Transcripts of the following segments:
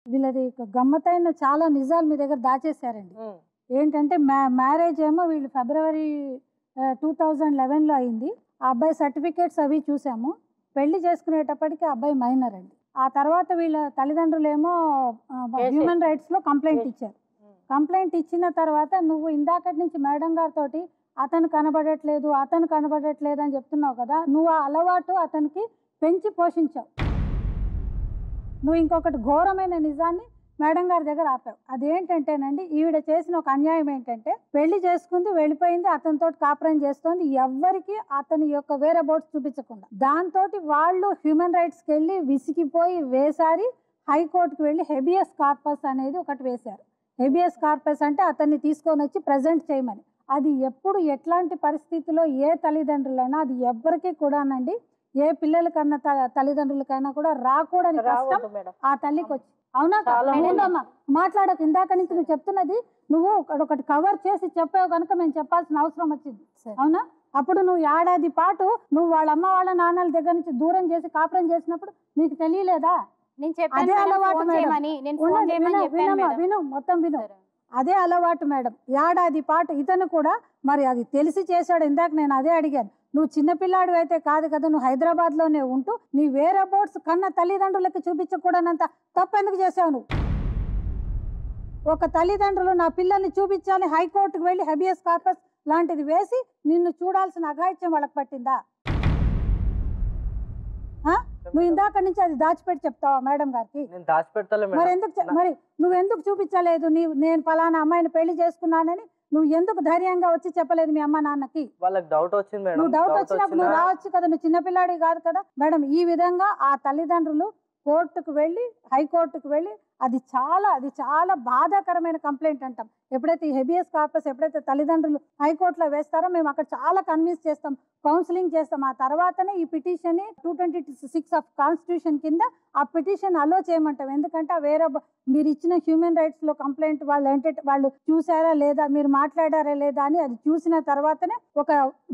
వీళ్ళది గమ్మత్తైన చాలా నిజాలు మీ దగ్గర దాచేశారండి. ఏంటంటే మ్యారేజ్ ఏమో వీళ్ళు ఫిబ్రవరి 2011లో అయింది. ఆ అబ్బాయి సర్టిఫికేట్స్ అవి చూసాము. పెళ్లి చేసుకునేటప్పటికి ఆ అబ్బాయి మైనర్ అండి. ఆ తర్వాత వీళ్ళ తల్లిదండ్రులేమో హ్యూమన్ రైట్స్లో కంప్లైంట్ ఇచ్చారు. కంప్లైంట్ ఇచ్చిన తర్వాత నువ్వు ఇందాకటి నుంచి మేడం గారితోటి అతను కనబడట్లేదు అని చెప్తున్నావు కదా, నువ్వు ఆ అలవాటు అతనికి పెంచి పోషించావు. నువ్వు ఇంకొకటి ఘోరమైన నిజాన్ని మేడం గారి దగ్గర ఆపావు. అదేంటంటేనండి, ఈవిడ చేసిన ఒక అన్యాయం ఏంటంటే పెళ్లి చేసుకుంది, వెళ్ళిపోయింది, అతనితో కాపురం చేస్తోంది, ఎవ్వరికి అతని యొక్క వేరే బోర్డ్స్ చూపించకుండా. దాంతో వాళ్ళు హ్యూమన్ రైట్స్కి వెళ్ళి విసిగిపోయి వేసారి హైకోర్టుకు వెళ్ళి హెబియస్ కార్పస్ అనేది ఒకటి వేశారు. హెబియస్ కార్పస్ అంటే అతన్ని తీసుకొని వచ్చి ప్రజెంట్ చేయమని. అది ఎప్పుడు ఎట్లాంటి పరిస్థితిలో ఏ తల్లిదండ్రులైనా అది ఎవ్వరికి కూడానండి, ఏ పిల్లలకన్నా తల్లిదండ్రులకైనా కూడా రాకూడని కష్టం ఆ తల్లికి వచ్చి. అవునా? మాట్లాడక ఇందాక నుంచి నువ్వు చెప్తున్నది నువ్వు ఒకటి కవర్ చేసి చెప్పావు కనుక మేము చెప్పాల్సిన అవసరం వచ్చింది. అవునా? అప్పుడు నువ్వు ఏడాది పాటు నువ్వు వాళ్ళ అమ్మ వాళ్ళ నాన్నల దగ్గర నుంచి దూరం చేసి కాపురం చేసినప్పుడు నీకు తెలియలేదా? అదే అలవాటు మేడం. విను, మొత్తం విను. అదే అలవాటు మేడం. ఏడాది పాటు ఇతను కూడా మరి అది తెలిసి చేశాడు. ఇందాక నేను అదే అడిగాను. నువ్వు చిన్నపిల్లాడు అయితే కాదు కదా, నువ్వు హైదరాబాద్లోనే ఉంటూ నీ వేరే బోర్డ్స్ కన్నా తల్లిదండ్రులకి చూపించకూడనంత తప్పు ఎందుకు చేసావు నువ్వు? ఒక తల్లిదండ్రులు నా పిల్లల్ని చూపించాలి హైకోర్టుకు వెళ్ళి హెబియస్ కార్పస్ లాంటిది వేసి నిన్ను చూడాల్సిన అఘాయిత్యం వాళ్ళకి పట్టిందా? నువ్వు ఇందాక నుంచి అది దాచిపెట్టి చెప్తావా మేడం గారికి? మరి నువ్వెందుకు చూపించలేదు? నేను ఫలానా అమ్మాయిని పెళ్లి చేసుకున్నానని నువ్వు ఎందుకు ధైర్యంగా వచ్చి చెప్పలేదు మీ అమ్మ నాన్నకి? వాళ్ళకి డౌట్ వచ్చింది. నువ్వు డౌట్ వచ్చినప్పుడు నువ్వు రావచ్చు కదా, నువ్వు చిన్నపిల్లాడి కాదు కదా మేడం. ఈ విధంగా ఆ తల్లిదండ్రులు కోర్టుకు వెళ్ళి హైకోర్టుకు వెళ్ళి అది చాలా బాధాకరమైన కంప్లైంట్ అంటాం. ఎప్పుడైతే ఈ హెబియస్ కార్పస్ ఎప్పుడైతే తల్లిదండ్రులు హైకోర్టులో వేస్తారో మేము అక్కడ చాలా కన్విన్స్ చేస్తాం, కౌన్సిలింగ్ చేస్తాం. ఆ తర్వాతనే ఈ పిటిషన్ 226 ఆఫ్ కాన్స్టిట్యూషన్ కింద ఆ పిటిషన్ అలో చేయమంటాం. ఎందుకంటే వేరే మీరు ఇచ్చిన హ్యూమన్ రైట్స్ లో కంప్లైంట్ వాళ్ళు చూసారా లేదా, మీరు మాట్లాడారా లేదా అని అది చూసిన తర్వాతనే ఒక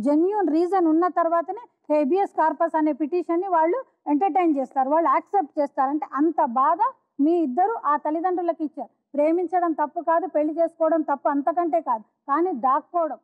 జెన్యూన్ రీజన్ ఉన్న తర్వాతనే హెబియస్ కార్పస్ అనే పిటిషన్ ని వాళ్ళు ఎంటర్టైన్ చేస్తారు, వాళ్ళు యాక్సెప్ట్ చేస్తారు. అంటే అంత బాధ మీ ఇద్దరు ఆ తల్లిదండ్రులకు ఇచ్చారు. ప్రేమించడం తప్పు కాదు, పెళ్లి చేసుకోవడం తప్పు అంతకంటే కాదు, కానీ దాక్కోవడం